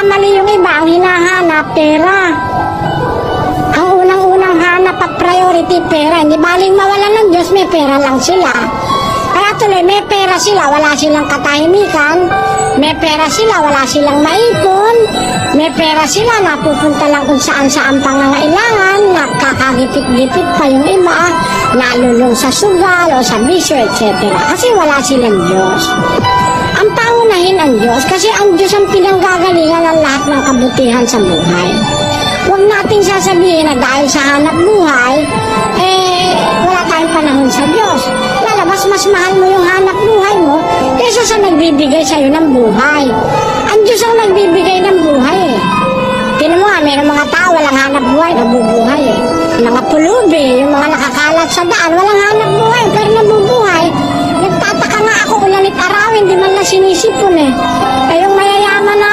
nagkakamali yung iba, ang hinahanap, pera. Ang unang-unang hanap at priority, pera. Hindi baling mawala ng Diyos, may pera lang sila. Kaya tuloy, may pera sila, wala silang katahimikan. May pera sila, wala silang maipon. May pera sila, napupunta lang kung saan-saan pangangailangan. Nakakagipit-gipit pa yung iba. Nalulong sa sugal o sa bisyo, etc. Kasi wala silang Diyos. Ang pangunahin ang Diyos, kasi ang Diyos ang pinanggagalingan ng lahat ng kabutihan sa buhay. Huwag nating sasabihin na dahil sa hanap buhay, wala tayong panahon sa Diyos. Lalabas, mas mahal mo yung hanap buhay mo kaysa sa nagbibigay sa'yo ng buhay. Ang Diyos ang nagbibigay ng buhay eh. Tinan mo nga, mayroong mga tao walang hanap buhay, nabubuhay eh. Mga pulubi, yung mga nakakalat sa daan, walang hanap buhay, pero nabubuhay. Nagtataka nga ako ulanit arawin, di man lang sinisipon eh. Kayong may